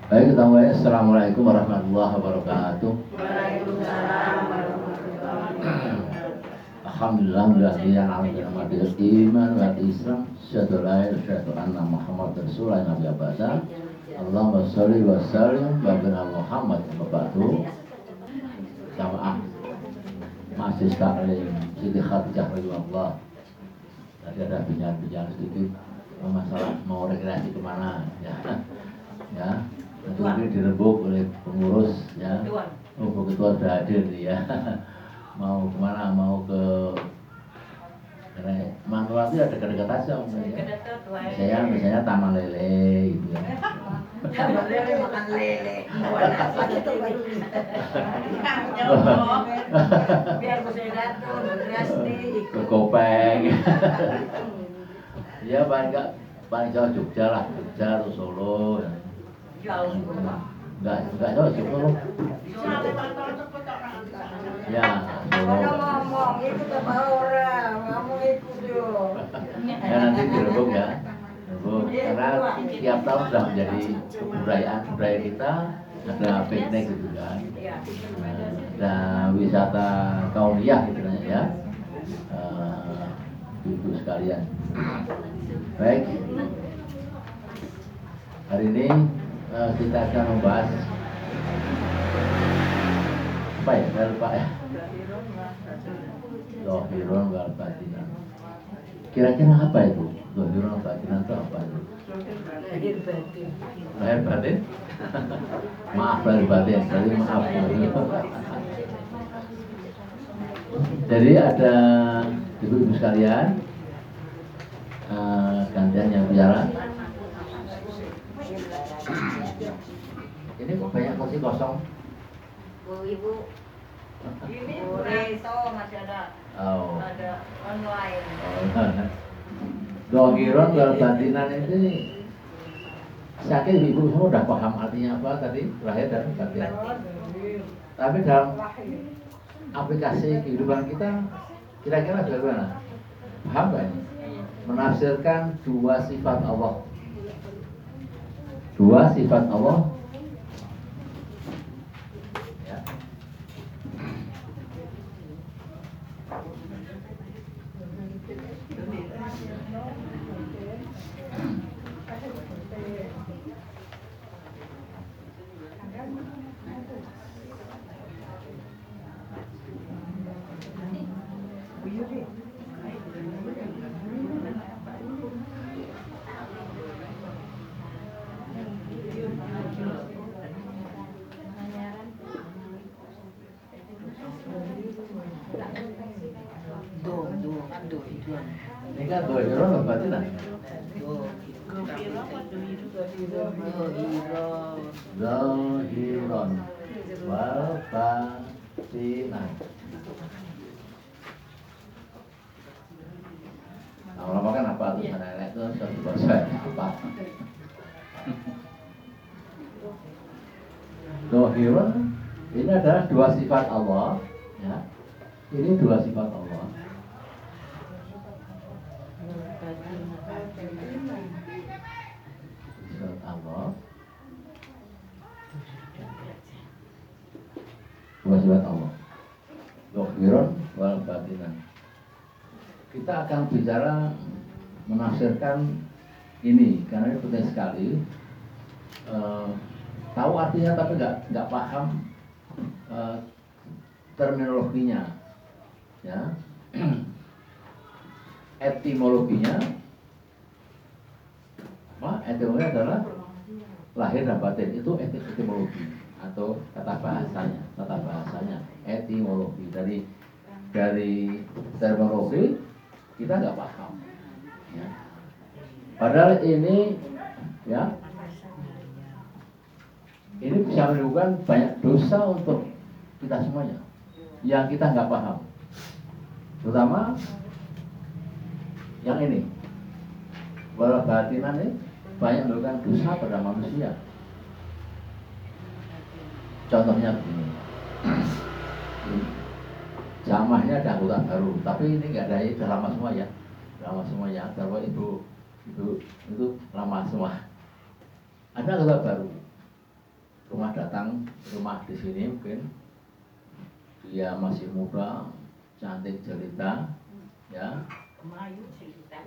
Baik, kita mulai. Assalamualaikum warahmatullahi wabarakatuh. Waalaikumsalam warahmatullahi wabarakatuh. Alhamdulillah, mudah-mudahan alhamdulillah iman wal Islam. Syahadu la ilaha illallah anna Muhammad Rasulullah Nabi Abasa. Allahumma sholli wa sallim wa barik Muhammad wa ba'du. Jamaah Masjid Taklim Siti Khadijah radhiyallahu. Tadi ada bincang-bincang sedikit masalah mau rekreasi kemana ya. Ya, tentu ini dirembuk oleh pengurus ya. Oh, ketua sudah hadir nih ya. Mau kemana? Mau ke Manual itu ada dekat-dekat aja ya. Saya misalnya Taman Lele gitu ya. Taman Lele makan lele. Biar bisa datang, berkreasi. Ke Kopeng. Ya paling jauh Jogja lah, Jogja atau Solo ya. Jauh. Enggak jauh Solo. Ya, Kalau ngomong itu ke orang, ngomong itu dong. Ya nanti dirembuk ya. Dirembuk. Karena tiap tahun sudah menjadi kebudayaan budaya kita, ada piknik gitu kan. Ada wisata kauniyah gitu ya. Ibu sekalian. Baik. Hari ini kita akan membahas apa ya? Saya lupa ya. Zahirun wal batinan. Kira-kira apa itu? Zahirun wal batinan itu apa itu? Lahir batin. Lahir batin? Maaf lahir batin, jadi maaf. Jadi ada ibu-ibu sekalian, gantian yang bicara. Ini kok banyak kursi kosong? Ibu. Ini itu masih ada. Oh. Ada online. Zahirun wal batinan ini sakit ibu semua udah paham artinya apa tadi lahir dan batin. Tapi dalam aplikasi kehidupan kita kira-kira bagaimana? Paham gak ini? Menafsirkan dua sifat Allah. Dua sifat Allah. Ya. Ini kan zahirun wal batinan. Zahirun wal batinan. Lama-lama kan apa tuh nenek itu satu bahasa apa? Zahirun ini adalah dua sifat Allah ya. Ini dua sifat Allah. Sifat Allah. Dua sifat Allah. Zahirun wal batinan. Kita akan bicara menafsirkan ini karena ini penting sekali. Tahu artinya tapi nggak paham terminologinya, ya. Etimologinya, apa? Etimologi adalah lahir dan batin itu etimologi atau tata bahasanya, etimologi dari terminologi kita nggak paham, ya. Padahal ini, ya. Ini bisa menimbulkan banyak dosa untuk kita semuanya yang kita nggak paham, terutama yang ini wal batinan ini banyak melakukan dosa pada manusia. Contohnya begini, jamahnya ada anggota baru, tapi ini nggak ada, sudah lama semua ya, kalau ibu itu lama semua. Ada anggota baru, rumah di sini mungkin dia masih muda, cantik jelita, ya.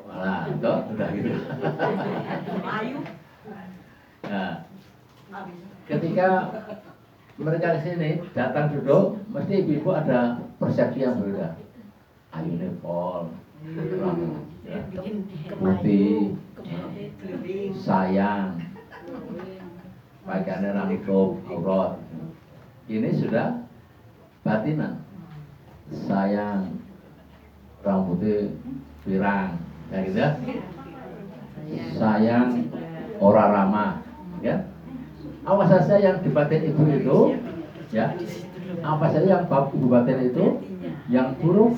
Wah, itu udah gitu. Nah, ketika mereka di sini datang duduk, mesti ibu-ibu ada persepsi yang berbeda. Ayu nepol, ya, putih, sayang, pakaiannya rangkup, aurat. Ini sudah batinan. Sayang, rambutnya pirang, ya gitu ya. Sayang, ora ramah, ya. Apa saja yang di batin ibu itu, ya. Apa saja yang ibu batin itu, yang buruk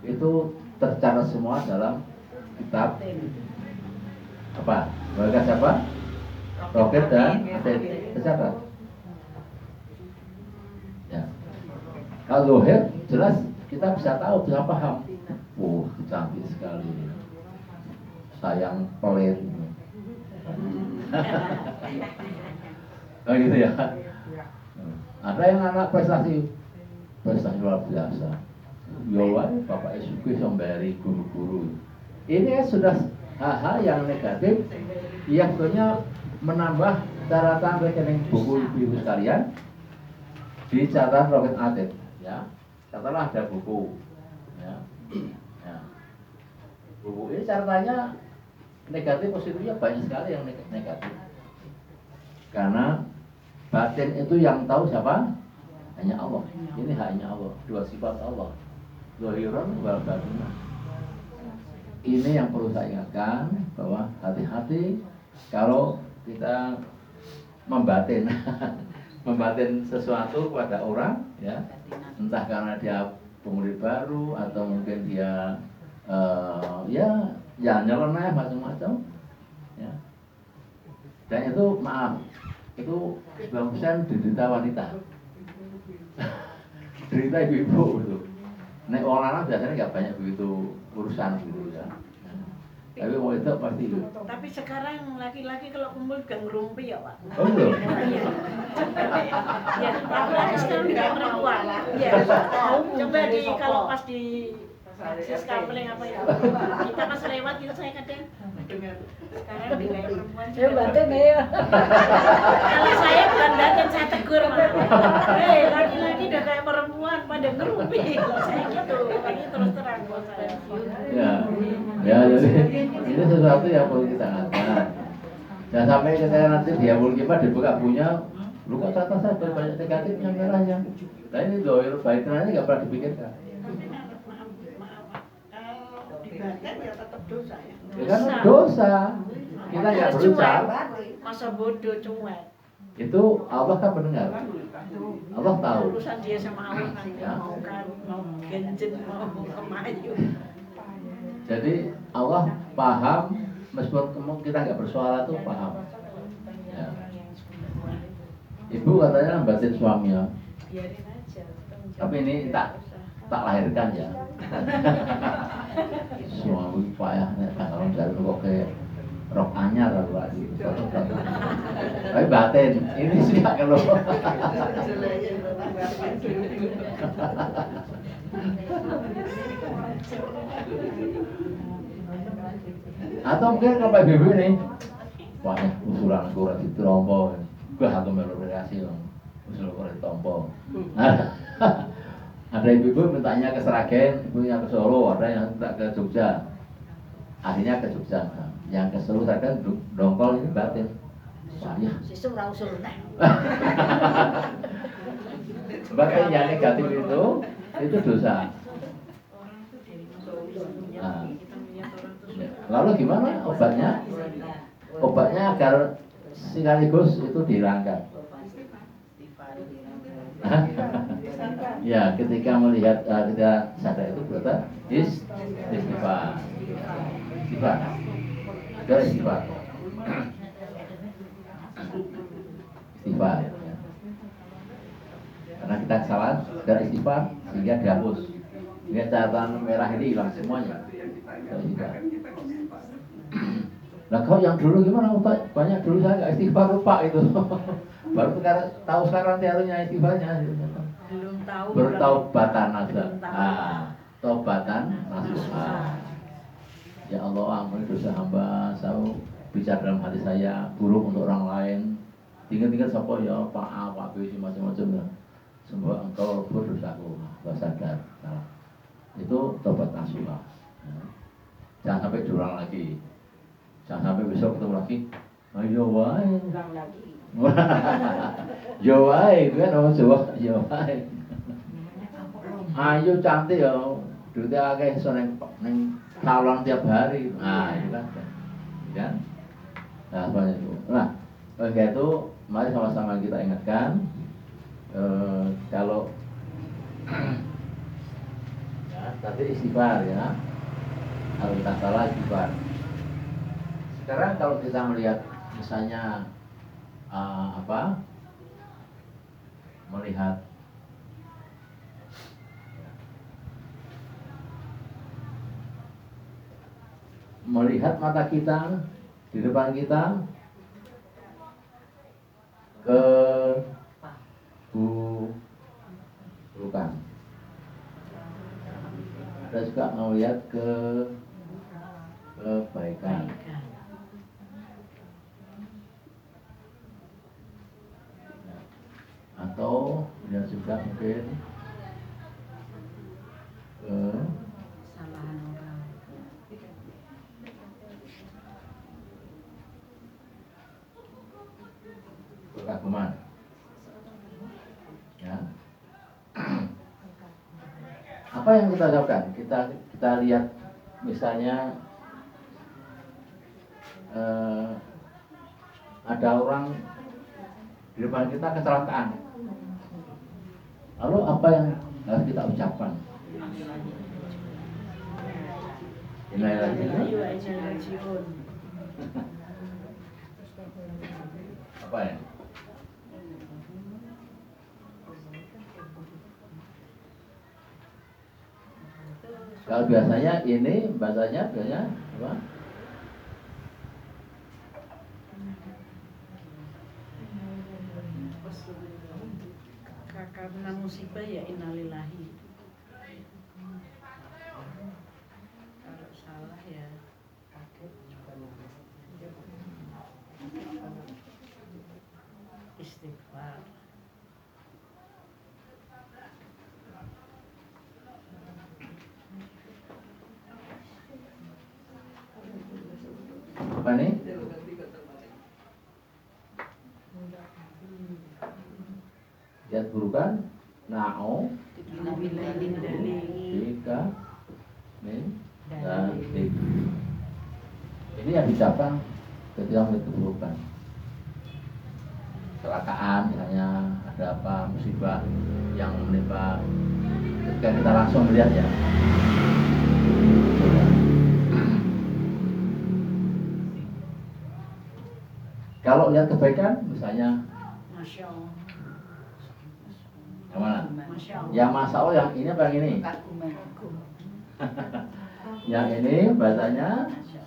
itu tercatat semua dalam kitab apa? Bagas apa? Roket dan tercatat. Ya. Kalau zahir jelas kita bisa tahu, bisa paham. Cantik sekali. Sayang pelit. Oh gitu ya. Ada yang anak prestasi luar biasa. Yawan Bapak Esuki somberi guru-guru. Ini kan sudah hal-hal yang negatif yang sebenarnya menambah catatan rekening buku ibu sekalian di catatan roket atlet, ya. Katakanlah ada buku, ya. Ya. Buku ini catatannya negatif positifnya banyak sekali yang negatif. Karena batin itu yang tahu siapa? Hanya Allah. Ini hanya Allah. Dua sifat Allah. Zahiran wal batinah. Ini yang perlu saya ingatkan, bahwa hati-hati kalau kita membatin sesuatu kepada orang, ya, entah karena dia pemurid baru atau mungkin dia ya nyeleneh macam-macam, ya. Dan itu maaf, itu 90% diderita wanita. Derita ibu-ibu gitu. Nek orang lanang biasanya nggak banyak begitu urusan gitu ya. Tapi mau itu pasti itu. Tapi sekarang laki-laki kalau kumpul gak ngerumpi ya Pak. Oh belum. Ya, laki-laki sekarang juga perempuan. Ya, coba di kalau pas di Siskampling apa ya? Kita pas lewat kita saya kadang dengar. Sekarang di kayak perempuan. Ya batin ya. Kalau saya bukan datang saya tegur Pak. Laki-laki udah kayak perempuan pada ngerumpi. Kalau saya gitu, lagi terus terang kalau saya. Ya jadi ini sesuatu yang perlu kita ingatkan. Jangan sampai ketika nanti dia mulkimah dibuka punya, lu kok kata saya banyak negatifnya merahnya. Nah ini doir baitannya nggak pernah dipikirkan. Dibatin ya tetap dosa ya. Ya kan dosa. Kita nggak berucap. Masa bodoh cuek. Itu Allah kan mendengar. Allah tahu. Urusan dia sama Allah kan Ya. mau genjen mau kemayu. Jadi Allah paham, meskipun kita nggak bersuara tuh paham. Ya. Ibu katanya batin suaminya. Biarin aja. Tapi ini tak lahirkan ya. Suami payah nek kalau jare kok kayak rok anyar lagi. Tapi batin ini sih gak keluh. Atau mungkin kalau ibu nih, wah usulan kurang ditrompo, gue satu melu relasi dong, usul kurang ditompo. Ada ibu-ibu mintanya ke Seragen, ibunya ke Solo, ada yang minta ke Jogja, akhirnya ke Jogja. Yang ke Solo Seragen dongkol ini batin. Saya. Sesuk ora usul neh. Bahkan yang negatif itu dosa. Nah, lalu gimana obatnya? Obatnya agar sekaligus itu dirangkap. Ya, ketika melihat kita sadar itu berkata istighfar. Istighfar. Dari istighfar. Istighfar. Karena kita kesalahan dari istighfar sehingga dihapus. Sehingga catatan merah ini hilang semuanya. Dari istighfar. Lah kau yang dulu gimana? Banyak dulu saya nggak istighfar, lupa itu. Baru sekarang tahu sekarang teorinya istighfarnya. Belum tahu. Bertaubatan aja. Belum tahu. Taubatan nasuha. Ya Allah, ampuni dosa hamba. Saya bicara dalam hati saya buruk untuk orang lain. Tinggal siapa ya Pak A, Pak B, macam-macam ya. Semoga engkau berdosaku, bahwa sadar. Nah, itu tobat nasuha. Jangan sampai diulang lagi. Jangan sampai besok ketemu lagi. Ayo wae. Ulang lagi. Yo wae, kan orang Jawa yo wae. Ayo cantik ya. Duitnya akeh iso ning salon tiap hari. Nah, itu kan. Kan? Nah, seperti itu. Nah, oleh itu mari sama-sama kita ingatkan kalau ya, tadi istighfar ya. Harus tak salah istighfar. Sekarang kalau kita melihat misalnya melihat mata kita di depan kita ke bukan. Ada juga melihat ke kebaikan. Atau dia juga mungkin ke Kesalahan orang. kekaguman. Ya. Apa yang kita lakukan? Kita lihat misalnya ada orang di depan kita kecelakaan. Lalu apa yang harus kita ucapkan? Innalillahi. Apa ya? Kalau biasanya ini bahasanya apa? Karena musibah ya innalillahi. Kalau salah ya istighfar. Apa nih? Lihat burukan. Na'o Bika Min Dalik. Ini yang diucapkan ketika melihat keburukan. Kecelakaan misalnya, ada apa musibah yang menimpa, ketika kita langsung melihat ya. Kalau lihat kebaikan misalnya, Masya Allah. yang mana? Masya Allah. Yang Masya Allah yang ini apa yang ini? Yang ini bahasanya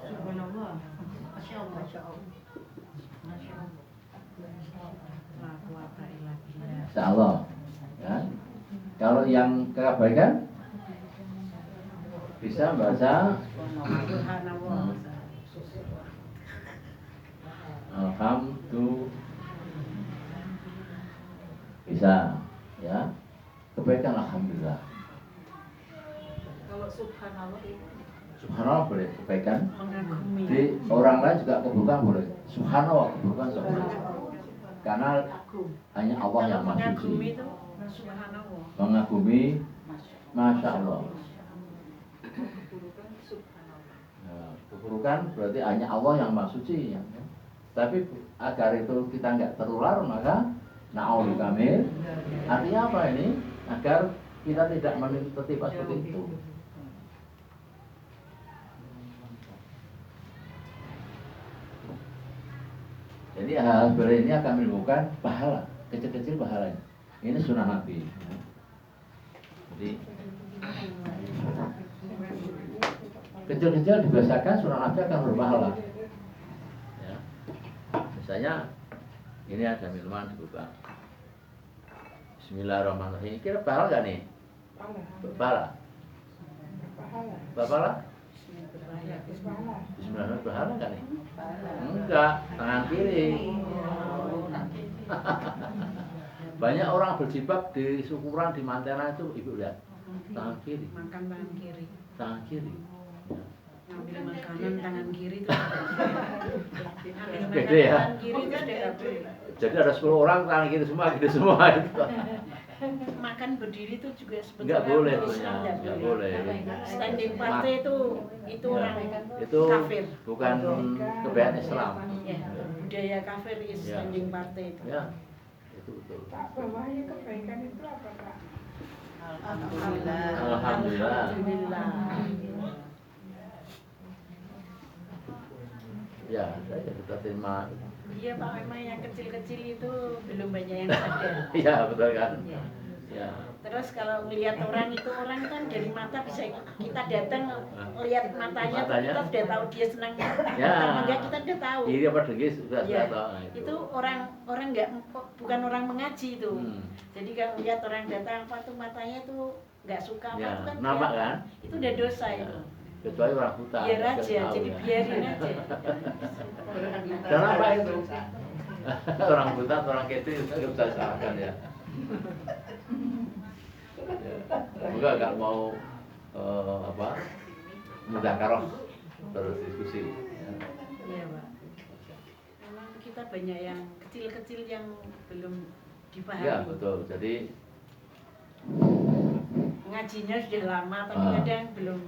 Subhanallah. Masya Allah. Masya Allah. La quwata illa billah. Insya Allah ya. Kalau yang kebaikan bisa bahasa Subhanallah. Alhamdulillah, bisa ya, kebaikan alhamdulillah. Kalau subhanallah itu Subhanallah boleh kebaikan. mengagumi. Di orang lain juga keburukan boleh. Subhanallah keburukan boleh. Karena hanya Allah yang maha Mengagumi suci. itu subhanallah. Mengagumi, masya Allah. Keburukan subhanallah. Nah, keburukan berarti hanya Allah yang maha suci ya. Tapi agar itu kita nggak terular maka na'udzu kamil. Artinya apa ini? Agar kita tidak tertimpa seperti itu. Jadi hal seperti ini akan menimbulkan pahala, kecil-kecil pahalanya. Ini sunnah Nabi. Jadi kecil-kecil dibiasakan sunnah Nabi akan berpahala. Misalnya ini ada minuman dibuka. Bismillahirrahmanirrahim. Kira pahala nggak nih? Pahala. Pahala? Bismillahirrahmanirrahim. Pahala nggak nih? Enggak, tangan kiri. Banyak orang berjibak di syukuran di Mantena itu, ibu lihat, tangan kiri. Makan tangan kiri. Tangan kiri. Ngambil makanan tangan kiri itu. Beda ya. Tangan kiri itu sudah Jadi ada 10 orang tangan kiri semua, gitu semua itu. makan berdiri itu juga sebetulnya Enggak boleh, Islam enggak boleh. Standing party itu orang Itu kafir. bukan kebaikan Islam. Ya, budaya kafir is Ya. standing party itu. Ya, itu betul. Pak, bawahnya kebaikan itu apa, Pak? Alhamdulillah. Alhamdulillah. Alhamdulillah. Ya, saya kita terima. Iya Pak, memang yang kecil-kecil itu belum banyak yang sadar. Iya, betul kan? Ya. Ya. Terus kalau melihat orang itu, orang kan dari mata bisa kita datang lihat matanya, tuh kita sudah tahu dia senang Ya. atau enggak, kita sudah tahu. Iri apa dengki sudah Ya, tahu. Nah, itu orang enggak, bukan orang mengaji itu. Hmm. Jadi kalau lihat orang datang apa tuh matanya tuh nggak suka apa Ya, tuh kan nampak kelihatan. kan? Itu udah dosa Ya. itu. Kecuali orang buta. Biar dia aja, tahu, jadi ya. biarin aja. Dan apa itu? Orang buta atau orang kecil itu nggak bisa disalahkan ya. Semoga nggak mau mudzakarah terus diskusi. Ya. Iya Pak. Memang kita banyak yang kecil-kecil yang belum dipahami. Ya betul. Jadi Ngajinya sudah lama tapi kadang belum.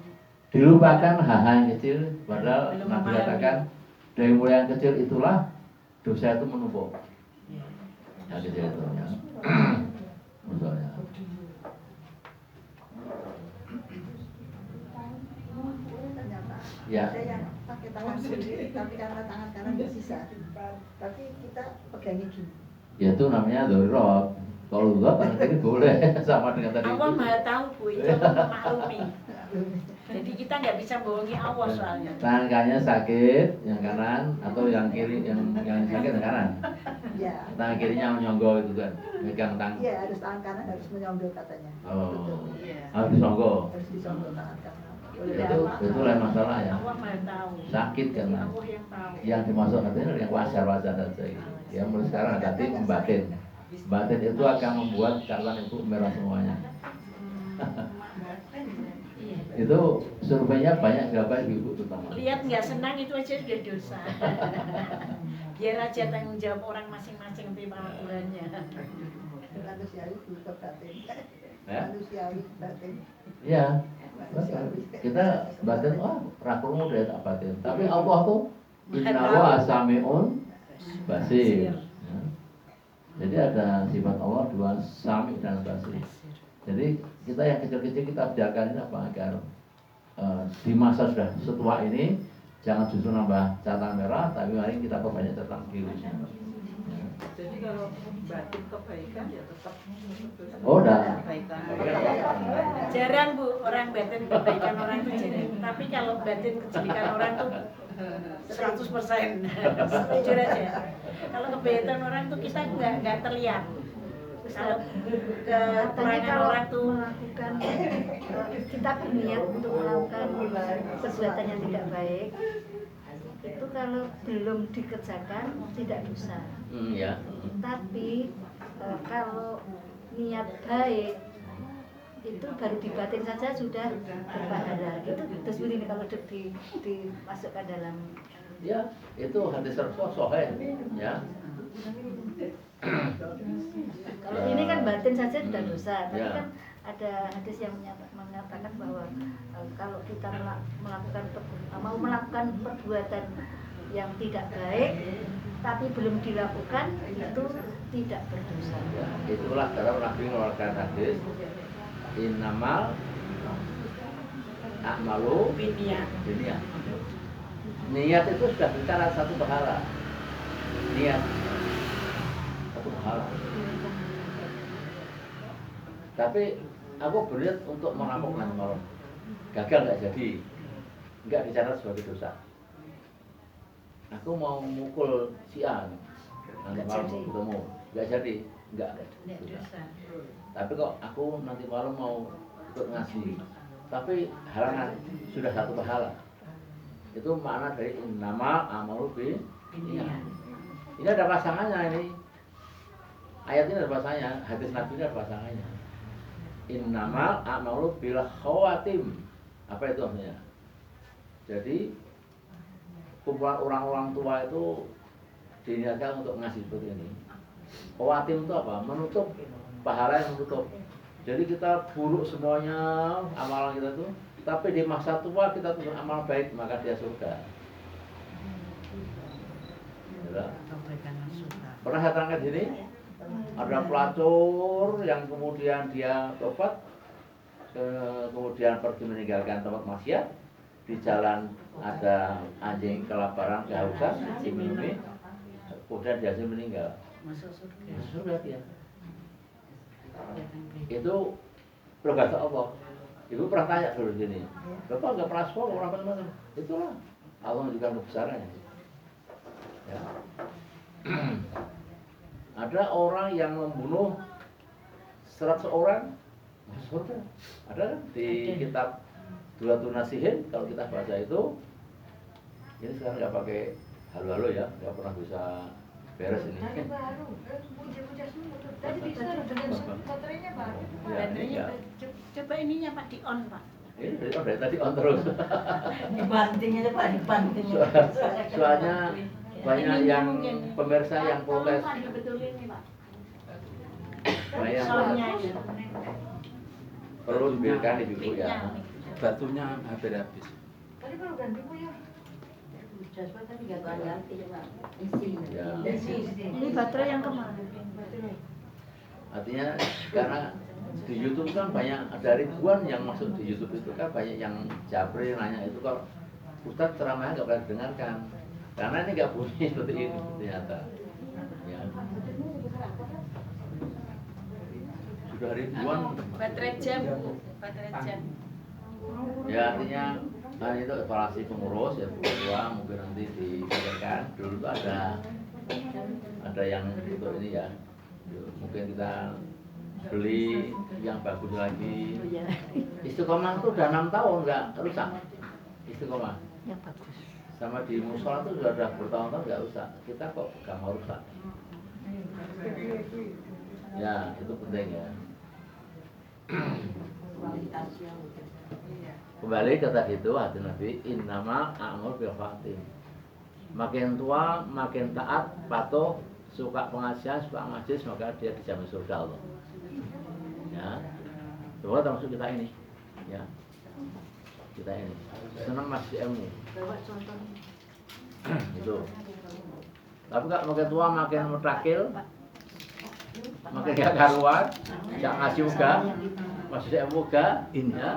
dilupakan hal-hal yang kecil, padahal Belum Nabi memahami. katakan dari mulai yang kecil itulah dosa itu menumpuk. Ya. Yang kecil itu ya. Misalnya. Ternyata Ya. ada yang pakai tangan kiri, tapi karena tangan kanan bersisa. Tapi kita pegangnya gini. Ya itu namanya darurat. Kalau darurat tangan kiri boleh sama dengan tadi Allah itu. Maha tahu Bu, itu memaklumi. Jadi kita nggak bisa bohongi Allah soalnya. Tangan kanannya sakit, yang kanan atau yang kiri yang sakit yang kanan. Ya. Tangan kirinya menyonggol itu kan, megang tangan. Iya, harus tangan kanan harus menyonggol katanya. Oh, Betul. harus disonggol. Harus disonggol tangan kanan. Itu lain masalah ya. Allah Maha tahu. Sakit kan. Jadi Allah yang tahu. Yang dimaksud katanya yang wajar-wajar saja. Ya mulai sekarang hati batin. Batin itu akan membuat kalian itu merah semuanya. Itu surveinya banyak dilakukan ibu terutama. Lihat nggak senang itu aja sudah dosa. Biar aja tanggung jawab orang masing-masing di pengakuannya. Manusiawi butuh batin. Ya? Manusiawi batin. Iya. Kita batin rakulmu dari tak batin. Tapi Allah tuh Inna wa sami'un basir. Ya. Jadi ada sifat Allah dua, sami dan basir. Jadi kita yang kecil-kecil kita biarkan ini apa agar di masa sudah setua ini jangan justru nambah catatan merah, tapi mari kita perbanyak catatan birunya. Jadi kalau batin kebaikan ya tetap Oh, udah. kebaikan. Jarang Bu, orang batin kebaikan orang itu jarang. Tapi kalau batin kejelekan orang tuh 100%. Jujur aja. Kalau kebaikan orang tuh kita nggak terlihat. Kalau kekurangan orang tuh melakukan kita berniat untuk melakukan perbuatan yang tidak baik itu kalau belum dikerjakan tidak dosa. Ya. Tapi kalau niat baik itu baru dibatin saja sudah berpahala. Itu seperti ini kalau dimasukkan dalam Ya, itu hadis Rasul sahih ya. kalau ini kan batin saja sudah dosa, tapi Ya. kan ada hadis yang mengatakan bahwa kalau kita mau melakukan perbuatan yang tidak baik tapi belum dilakukan itu tidak berdosa. Ya, itulah cara Nabi mengeluarkan hadis innamal a'malu dunia. binniyat. Niat itu sudah bicara satu pahala. Niat satu pahala. Tapi aku berniat untuk merampok nanti malam. Gagal nggak jadi, nggak dicatat sebagai dosa. Aku mau memukul si A, nanti malam mau ketemu, nggak jadi, nggak. Nggak dosa. Tapi kok aku nanti malam mau ikut ngaji, tapi halangan sudah satu pahala. Itu makna dari innama amalu bi niat. Ini ada pasangannya ini. Ayat ini ada pasangannya, hadis Nabi ini ada pasangannya. Innama amalu bil khawatim. Apa itu artinya? Jadi kumpulan orang-orang tua itu diniatkan untuk ngasih seperti ini. Khawatim itu apa? Menutup, pahala yang menutup. Jadi kita buruk semuanya amalan kita itu, tapi di masa tua kita tuh amal baik, maka dia surga. Ya. Pernah saya terangkan sini, ada pelacur yang kemudian dia tobat, kemudian pergi meninggalkan tempat maksiat. Di jalan ada anjing kelaparan, kehausan, diminumi, kemudian dia meninggal. Masuk surga. Masuk surga dia. Itu berkata Allah. Ibu pernah tanya dulu gini, Bapak nggak pernah sekolah orang macam-macam. Itulah Allah menunjukkan kebesarannya. Ya. Ada orang yang membunuh 100 orang masuk surga. Ada kan di kitab Dulatun Nasihin, kalau kita baca itu, ini sekarang nggak pakai halo-halo ya, nggak pernah bisa beres ini. Baru, puja-puja semua. Tadi bisa dengan baterainya baru. Ya, ini Baterainya, ya. coba ininya Pak di on Pak. Ini dari tadi on terus. Dibantingnya Pak, dibantingnya. Soalnya banyak Ininya yang mungkin. pemirsa yang protes. Tolong Pak dibetulin nih Pak. Banyak yang Soundnya protes. ya. Perlu dibiarkan ibu ya. Batunya hampir habis. Tadi baru ganti punya. Jasper tadi nggak ganti Pak. Isi. Ya. Ini baterai yang kemarin. Artinya karena di YouTube kan banyak, ada ribuan yang masuk di YouTube itu kan banyak yang japri nanya itu kalau Ustadz ceramahnya nggak pernah dengarkan karena ini nggak bunyi seperti ini ternyata. Ya. Sudah ribuan. Baterai jam Bu, baterai jam. Ya artinya kan itu evaluasi pengurus ya ketua mungkin nanti diberikan dulu tuh ada yang untuk ini ya mungkin kita beli yang bagus lagi. Istiqomah itu udah 6 tahun nggak rusak. Istiqomah Yang bagus. sama di musola itu sudah bertahun-tahun nggak rusak. Kita kok nggak mau rusak. Ya itu penting ya. Kembali ke tadi itu hati Nabi innama a'mur bil khawatim. Makin tua makin taat patuh suka pengajian suka majlis maka dia dijamin surga Allah. Ya, semoga termasuk kita ini. Ya, kita ini senang masih ilmu. Bawa contoh. Itu. Tapi kalau makin tua makin mutakil, makin gak karuan, gak ngasih uga, masih ilmu uga, ya,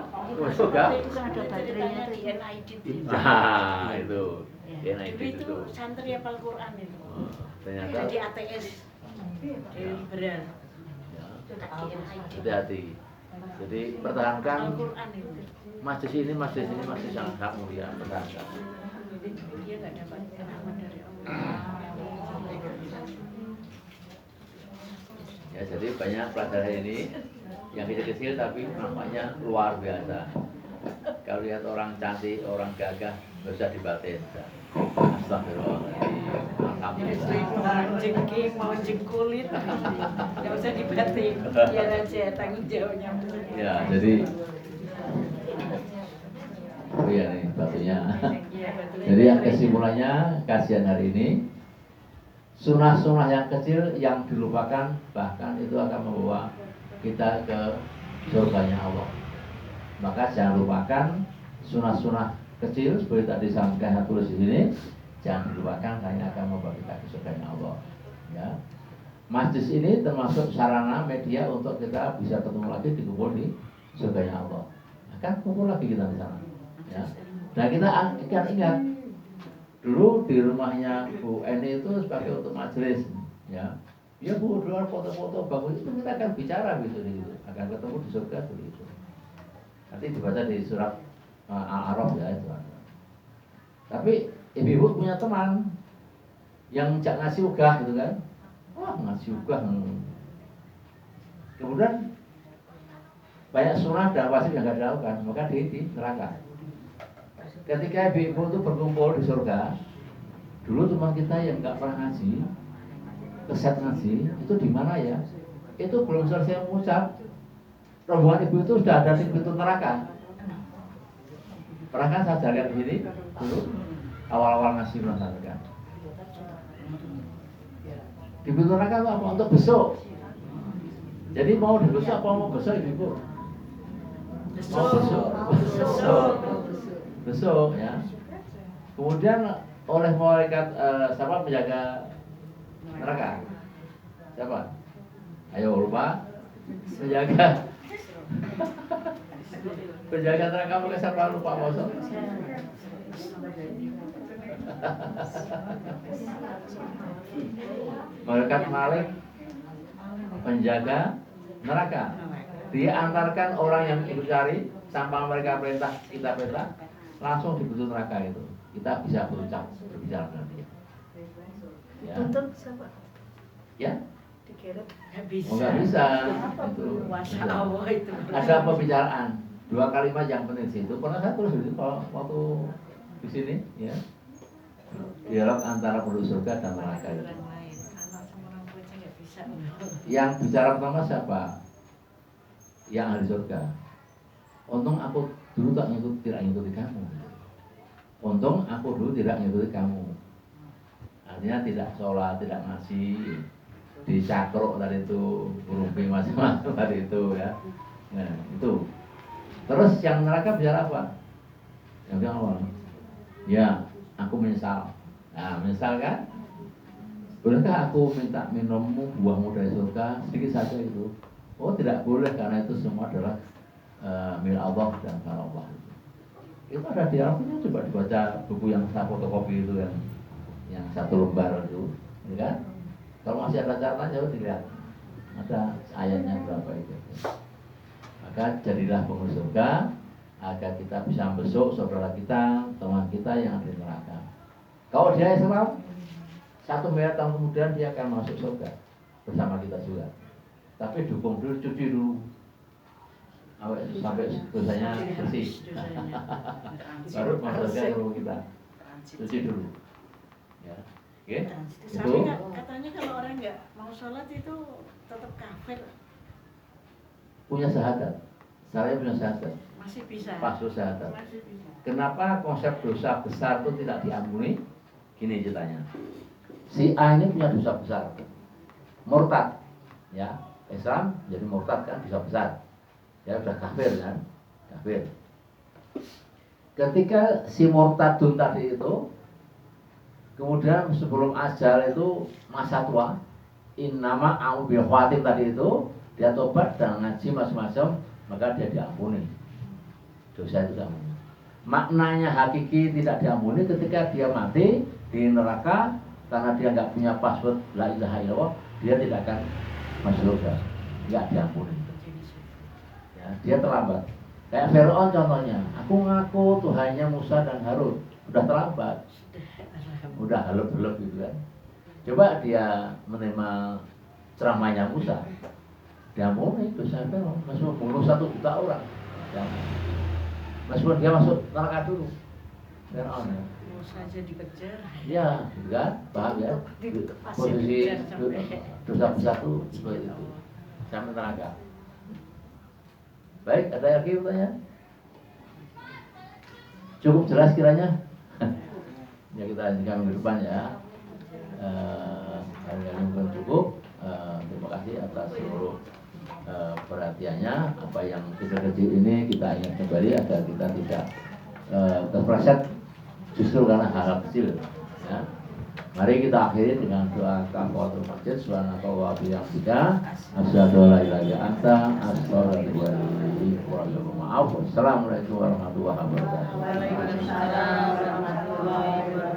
uga. Itu kan ada baterainya di NID. Nah, itu. Ya, nah Dulu itu. itu santri hafal Quran itu. Oh, ternyata Jadi ATS. Di liberal. ya, Di NID. hati-hati. Jadi pertahankan Al-Quran itu. masjid ini masih sangat mulia, pertahankan. Dia nggak dapat rahmat dari Allah. Ya, jadi banyak pelajaran ini yang kecil-kecil tapi nampaknya luar biasa. Kalau lihat orang cantik, orang gagah, nggak usah dibatin. Astagfirullahaladzim. Alhamdulillah. Jengking mau jengkulit, nggak usah dibatin. Biar aja tanggung jawabnya. Ya, jadi oh iya nih batunya. Jadi yang kesimpulannya kajian hari ini sunah-sunah yang kecil yang dilupakan bahkan itu akan membawa kita ke surganya Allah. Maka jangan lupakan sunah-sunah kecil seperti tadi saya tulis di sini, jangan dilupakan karena akan membawa kita ke surganya Allah. Ya. Majlis ini termasuk sarana media untuk kita bisa ketemu lagi dikumpul di surganya Allah. Akan kumpul lagi kita di sana. Ya. Nah kita akan ingat dulu di rumahnya Bu Eni itu sebagai untuk majelis, ya. Ya Bu, dulu foto-foto bagus itu kita akan bicara besok gitu, akan ketemu di surga begitu. Nanti dibaca di surat Al-A'raf ya itu. Tapi ibu-ibu punya teman yang jak ngasih ugah gitu kan. Wah, ngasih ugah. Kemudian banyak sunnah dan wajib yang nggak dilakukan, maka di neraka. Ketika ibu itu berkumpul di surga, dulu teman kita yang nggak pernah ngaji, keset ngaji, itu di mana ya? Itu belum selesai mengucap, rombongan ibu itu sudah ada di pintu neraka. Pernah kan saya lihat di sini dulu awal-awal ngaji merasakan kan? Di pintu neraka itu apa? Untuk besok. Jadi mau dibesok apa mau besok ibu? Mau besok ya. Kemudian oleh malaikat siapa menjaga neraka? Siapa? Ayo lupa menjaga penjaga neraka maka siapa lupa bosok? Malaikat Malik penjaga neraka. Dia antarkan orang yang ikut cari sampai mereka perintah kita perintah langsung di pintu neraka itu. Kita bisa berbicara dengan dia. Ya. Tuntut siapa? Ya? Digeret. Nggak bisa. Oh, nggak bisa. Itu. Masya Allah itu. Ada pembicaraan. 2 kalimat yang penting di situ. Pernah saya tulis itu kalau waktu di sini, ya. Dialog antara penduduk surga dan neraka itu. Orang lain, anak sama orang tua aja nggak bisa. Yang bicara pertama siapa? Yang ahli surga. Untung aku dulu tidak ngikuti kamu. Untung aku dulu tidak ngikuti kamu. Artinya tidak sholat, tidak ngasih, dicakruk tadi itu, berumpi macam-macam tadi itu ya. Nah itu. Terus yang neraka bicara apa? Yang bilang apa? Ya, aku menyesal. Nah, menyesal kan? Bolehkah aku minta minummu buahmu dari surga sedikit saja itu? Oh tidak boleh karena itu semua adalah milik Allah dan karena Allah. Itu ada dialognya, coba dibaca buku yang saya fotokopi itu yang 1 lembar itu, ya kan? Kalau masih ada caranya coba dilihat, ada ayatnya berapa itu. Maka jadilah penghuni surga agar kita bisa besok saudara kita, teman kita yang ada di neraka. Kalau dia Islam, 1 miliar tahun kemudian dia akan masuk surga bersama kita juga. Tapi dukung dulu, cuci dulu sampai dosanya bersih. Baru masuk surga dulu kita. Cuci dulu. Ya. Oke. Tapi Itu katanya kalau orang nggak mau sholat itu tetap kafir. punya syahadat. Saya punya syahadat. Masih bisa. Pasal syahadat. Masih bisa. Kenapa konsep dosa besar itu tidak diampuni? Gini ceritanya. Si A ini punya dosa besar, murtad, ya Islam jadi murtad kan dosa besar, ya sudah kafir kan, kafir. Ketika si murtadun tadi itu, kemudian sebelum ajal itu masa tua, innama a'u bil khawatim tadi itu, dia tobat dan ngaji macam-macam, maka dia diampuni. Dosa itu diampuni. Maknanya hakiki tidak diampuni ketika dia mati di neraka karena dia nggak punya password la ilaha illallah, dia tidak akan masuk surga, nggak diampuni. Ya, dia terlambat. Kayak Firaun contohnya, aku ngaku Tuhannya Musa dan Harun, udah terlambat, udah halup-halup gitu kan. Coba dia menerima ceramahnya Musa, diampuni dosa Firaun, masuk bunuh 1 juta orang. Ya. Meskipun dia masuk neraka dulu, Firaun ya. Saja dikejar. Ya, kan? Paham ya? Posisi dosa besar itu seperti itu. Sampai neraka. Baik, ada lagi pertanyaan? Cukup jelas kiranya? Ya kita lanjutkan minggu depan ya. Hari ini mungkin cukup. Terima kasih atas seluruh perhatiannya. Apa yang kecil-kecil ini kita ingat kembali agar kita tidak terpleset justru karena hal-hal kecil ya. Mari kita akhiri dengan doa kafaratul masjid. Subhanallah wa bihamdika asyhadu an la ilaha illa anta astaghfiruka wa atubu ilaik. Assalamualaikum warahmatullahi wabarakatuh. Waalaikumsalam warahmatullahi wabarakatuh.